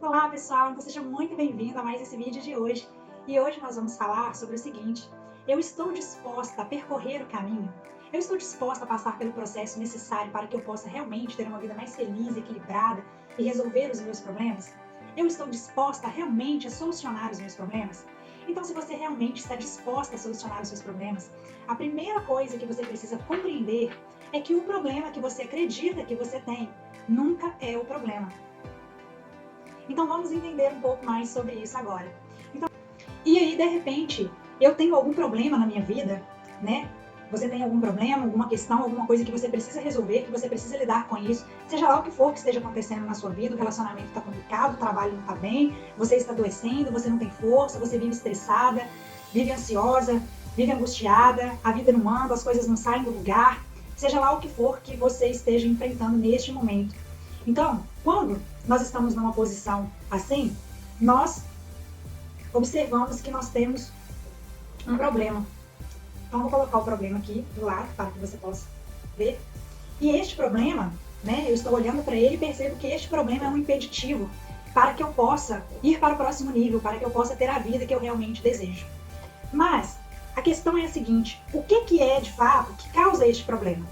Olá pessoal, então seja muito bem-vindo a mais esse vídeo de hoje. E hoje nós vamos falar sobre o seguinte: eu estou disposta a percorrer o caminho? Eu estou disposta a passar pelo processo necessário para que eu possa realmente ter uma vida mais feliz, equilibrada e resolver os meus problemas? Eu estou disposta realmente a solucionar os meus problemas? Então, se você realmente está disposta a solucionar os seus problemas, a primeira coisa que você precisa compreender é que o problema que você acredita que você tem nunca é o problema. Então vamos entender um pouco mais sobre isso agora. E aí, de repente, eu tenho algum problema na minha vida, né? Você tem algum problema, alguma questão, alguma coisa que você precisa resolver, que você precisa lidar com isso, seja lá o que for que esteja acontecendo na sua vida, o relacionamento está complicado, o trabalho não está bem, você está adoecendo, você não tem força, você vive estressada, vive ansiosa, vive angustiada, a vida não anda, as coisas não saem do lugar, seja lá o que for que você esteja enfrentando neste momento. Então, quando nós estamos numa posição assim, nós observamos que nós temos um problema. Então, vou colocar o problema aqui do lado para que você possa ver. E este problema, né, eu estou olhando para ele e percebo que este problema é um impeditivo para que eu possa ir para o próximo nível, para que eu possa ter a vida que eu realmente desejo. Mas a questão é a seguinte: o que é de fato que causa este problema?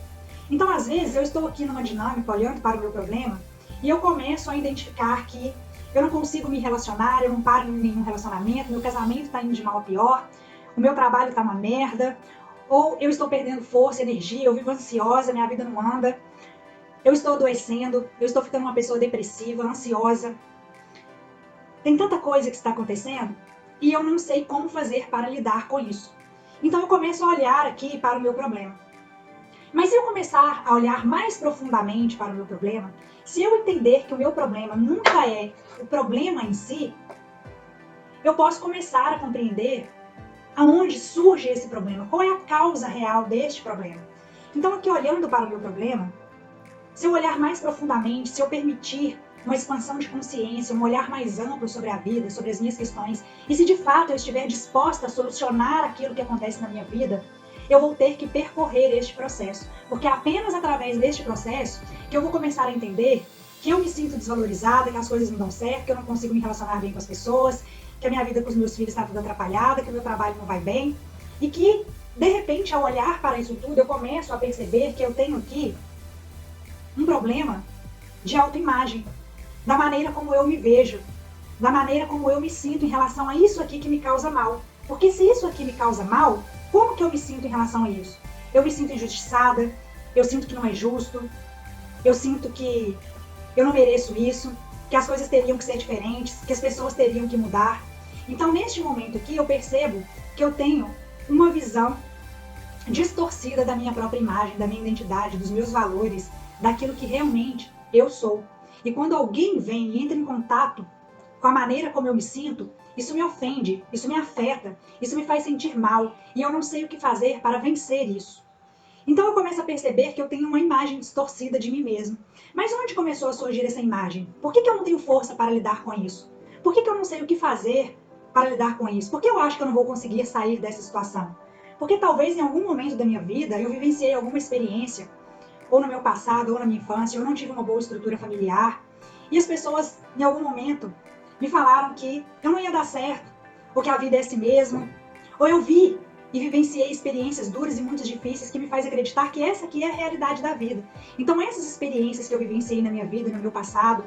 Então, às vezes, eu estou aqui numa dinâmica, olhando para o meu problema, e eu começo a identificar que eu não consigo me relacionar, eu não paro em nenhum relacionamento, meu casamento está indo de mal a pior, o meu trabalho está uma merda, ou eu estou perdendo força, energia, eu vivo ansiosa, minha vida não anda, eu estou adoecendo, eu estou ficando uma pessoa depressiva, ansiosa. Tem tanta coisa que está acontecendo e eu não sei como fazer para lidar com isso. Então, eu começo a olhar aqui para o meu problema. Mas se eu começar a olhar mais profundamente para o meu problema, se eu entender que o meu problema nunca é o problema em si, eu posso começar a compreender aonde surge esse problema, qual é a causa real deste problema. Então, aqui olhando para o meu problema, se eu olhar mais profundamente, se eu permitir uma expansão de consciência, um olhar mais amplo sobre a vida, sobre as minhas questões, e se de fato eu estiver disposta a solucionar aquilo que acontece na minha vida, eu vou ter que percorrer este processo, porque é apenas através deste processo que eu vou começar a entender que eu me sinto desvalorizada, que as coisas não dão certo, que eu não consigo me relacionar bem com as pessoas, que a minha vida com os meus filhos está tudo atrapalhada, que o meu trabalho não vai bem, e que, de repente, ao olhar para isso tudo, eu começo a perceber que eu tenho aqui um problema de autoimagem, da maneira como eu me vejo, da maneira como eu me sinto em relação a isso aqui que me causa mal. Porque se isso aqui me causa mal, como que eu me sinto em relação a isso? Eu me sinto injustiçada, eu sinto que não é justo, eu sinto que eu não mereço isso, que as coisas teriam que ser diferentes, que as pessoas teriam que mudar. Então, neste momento aqui, eu percebo que eu tenho uma visão distorcida da minha própria imagem, da minha identidade, dos meus valores, daquilo que realmente eu sou. E quando alguém vem e entra em contato com a maneira como eu me sinto, isso me ofende, isso me afeta, isso me faz sentir mal, e eu não sei o que fazer para vencer isso. Então eu começo a perceber que eu tenho uma imagem distorcida de mim mesmo. Mas onde começou a surgir essa imagem? Por que eu não tenho força para lidar com isso? Por que eu não sei o que fazer para lidar com isso? Por que eu acho que eu não vou conseguir sair dessa situação? Porque talvez em algum momento da minha vida eu vivenciei alguma experiência, ou no meu passado, ou na minha infância, eu não tive uma boa estrutura familiar, e as pessoas, em algum momento, me falaram que eu não ia dar certo, ou que a vida é assim mesmo, ou eu vi e vivenciei experiências duras e muito difíceis que me faz acreditar que essa aqui é a realidade da vida. Então essas experiências que eu vivenciei na minha vida, no meu passado,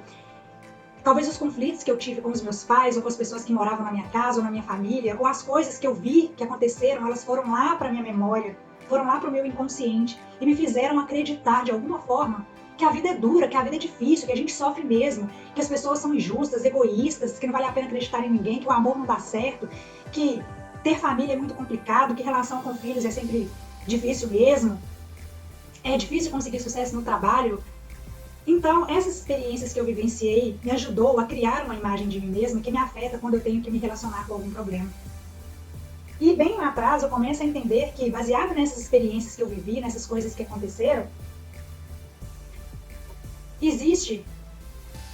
talvez os conflitos que eu tive com os meus pais, ou com as pessoas que moravam na minha casa, ou na minha família, ou as coisas que eu vi que aconteceram, elas foram lá para minha memória, foram lá para o meu inconsciente e me fizeram acreditar de alguma forma que a vida é dura, que a vida é difícil, que a gente sofre mesmo, que as pessoas são injustas, egoístas, que não vale a pena acreditar em ninguém, que o amor não dá certo, que ter família é muito complicado, que relação com filhos é sempre difícil mesmo, é difícil conseguir sucesso no trabalho. Então, essas experiências que eu vivenciei me ajudou a criar uma imagem de mim mesma que me afeta quando eu tenho que me relacionar com algum problema. E bem lá atrás eu começo a entender que, baseado nessas experiências que eu vivi, nessas coisas que aconteceram, existe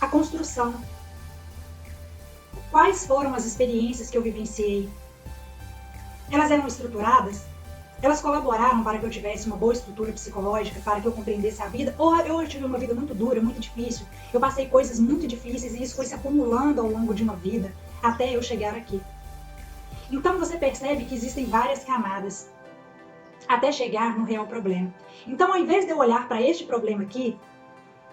a construção. Quais foram as experiências que eu vivenciei? Elas eram estruturadas? Elas colaboraram para que eu tivesse uma boa estrutura psicológica, para que eu compreendesse a vida, ou eu tive uma vida muito dura, muito difícil. Eu passei coisas muito difíceis e isso foi se acumulando ao longo de uma vida, até eu chegar aqui. Então você percebe que existem várias camadas até chegar no real problema. Então, ao invés de eu olhar para este problema aqui,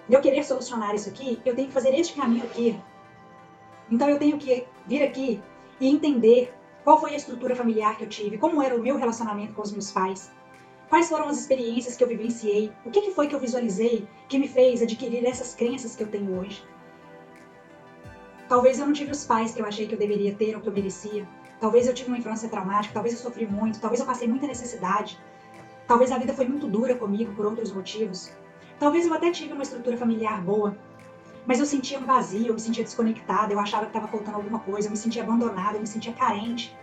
de eu querer solucionar isso aqui, eu tenho que fazer este caminho aqui. Então eu tenho que vir aqui e entender qual foi a estrutura familiar que eu tive, como era o meu relacionamento com os meus pais, quais foram as experiências que eu vivenciei, o que foi que eu visualizei que me fez adquirir essas crenças que eu tenho hoje. Talvez eu não tive os pais que eu achei que eu deveria ter ou que eu merecia. Talvez eu tive uma infância traumática, talvez eu sofri muito, talvez eu passei muita necessidade. Talvez a vida foi muito dura comigo por outros motivos. Talvez eu até tive uma estrutura familiar boa, mas eu sentia um vazio, eu me sentia desconectada, eu achava que estava faltando alguma coisa, eu me sentia abandonada, eu me sentia carente.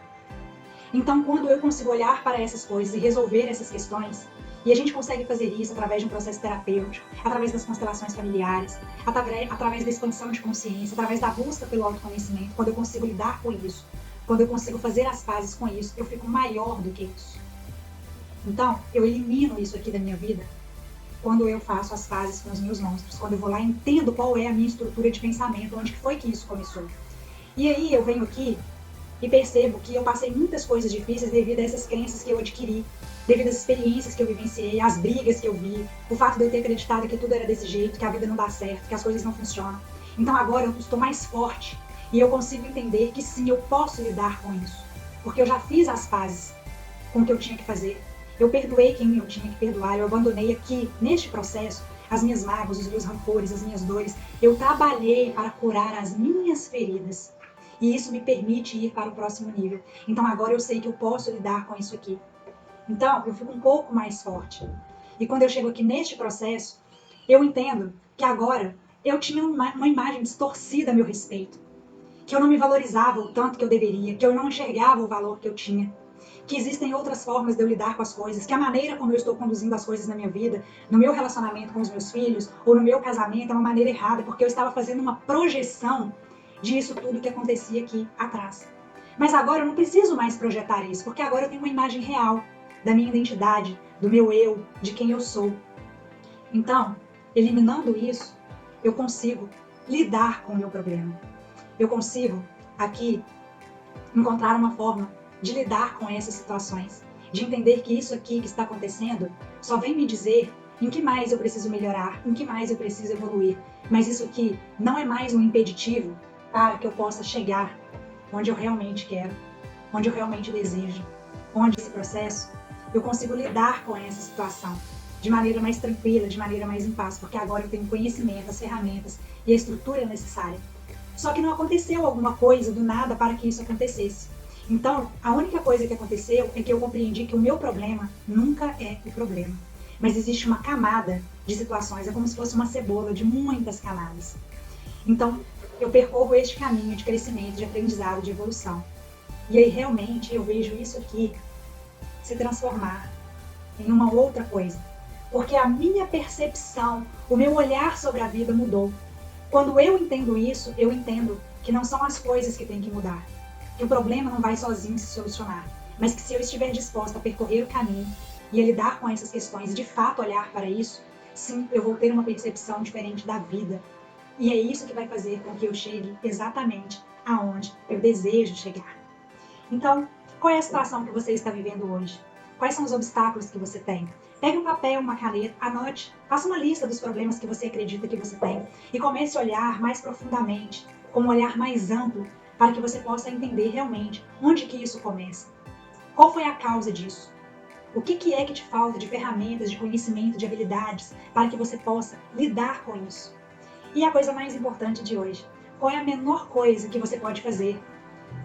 Então, quando eu consigo olhar para essas coisas e resolver essas questões, e a gente consegue fazer isso através de um processo terapêutico, através das constelações familiares, através da expansão de consciência, através da busca pelo autoconhecimento, quando eu consigo lidar com isso, quando eu consigo fazer as pazes com isso, eu fico maior do que isso. Então, eu elimino isso aqui da minha vida quando eu faço as pazes com os meus monstros, quando eu vou lá e entendo qual é a minha estrutura de pensamento, onde foi que isso começou. E aí eu venho aqui e percebo que eu passei muitas coisas difíceis devido a essas crenças que eu adquiri, devido às experiências que eu vivenciei, às brigas que eu vi, o fato de eu ter acreditado que tudo era desse jeito, que a vida não dá certo, que as coisas não funcionam. Então agora eu estou mais forte e eu consigo entender que sim, eu posso lidar com isso, porque eu já fiz as pazes com o que eu tinha que fazer. Eu perdoei quem eu tinha que perdoar, eu abandonei aqui, neste processo, as minhas mágoas, os meus rancores, as minhas dores. Eu trabalhei para curar as minhas feridas. E isso me permite ir para o próximo nível. Então agora eu sei que eu posso lidar com isso aqui. Então eu fico um pouco mais forte. E quando eu chego aqui neste processo, eu entendo que agora eu tinha uma imagem distorcida a meu respeito. Que eu não me valorizava o tanto que eu deveria, que eu não enxergava o valor que eu tinha. Que existem outras formas de eu lidar com as coisas, que a maneira como eu estou conduzindo as coisas na minha vida, no meu relacionamento com os meus filhos, ou no meu casamento, é uma maneira errada, porque eu estava fazendo uma projeção disso tudo que acontecia aqui atrás. Mas agora eu não preciso mais projetar isso, porque agora eu tenho uma imagem real da minha identidade, do meu eu, de quem eu sou. Então, eliminando isso, eu consigo lidar com o meu problema. Eu consigo, aqui, encontrar uma forma de lidar com essas situações, de entender que isso aqui que está acontecendo só vem me dizer em que mais eu preciso melhorar, em que mais eu preciso evoluir, mas isso aqui não é mais um impeditivo para que eu possa chegar onde eu realmente quero, onde eu realmente desejo, onde esse processo eu consigo lidar com essa situação de maneira mais tranquila, de maneira mais em paz, porque agora eu tenho conhecimento, as ferramentas e a estrutura necessária. Só que não aconteceu alguma coisa do nada para que isso acontecesse. Então, a única coisa que aconteceu é que eu compreendi que o meu problema nunca é o problema. Mas existe uma camada de situações, é como se fosse uma cebola de muitas camadas. Então, eu percorro este caminho de crescimento, de aprendizado, de evolução. E aí, realmente, eu vejo isso aqui se transformar em uma outra coisa. Porque a minha percepção, o meu olhar sobre a vida mudou. Quando eu entendo isso, eu entendo que não são as coisas que têm que mudar. Que o problema não vai sozinho se solucionar, mas que se eu estiver disposta a percorrer o caminho e a lidar com essas questões e de fato olhar para isso, sim, eu vou ter uma percepção diferente da vida. E é isso que vai fazer com que eu chegue exatamente aonde eu desejo chegar. Então, qual é a situação que você está vivendo hoje? Quais são os obstáculos que você tem? Pegue um papel, uma caneta, anote, faça uma lista dos problemas que você acredita que você tem e comece a olhar mais profundamente, com um olhar mais amplo, para que você possa entender realmente onde que isso começa. Qual foi a causa disso? O que é que te falta de ferramentas, de conhecimento, de habilidades, para que você possa lidar com isso? E a coisa mais importante de hoje, qual é a menor coisa que você pode fazer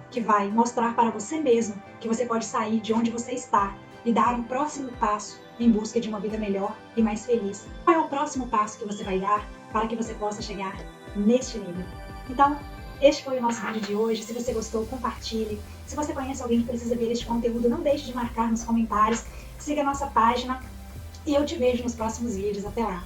que vai mostrar para você mesmo que você pode sair de onde você está e dar um próximo passo em busca de uma vida melhor e mais feliz? Qual é o próximo passo que você vai dar para que você possa chegar neste nível? Então, este foi o nosso vídeo de hoje. Se você gostou, compartilhe. Se você conhece alguém que precisa ver este conteúdo, não deixe de marcar nos comentários. Siga a nossa página e eu te vejo nos próximos vídeos. Até lá!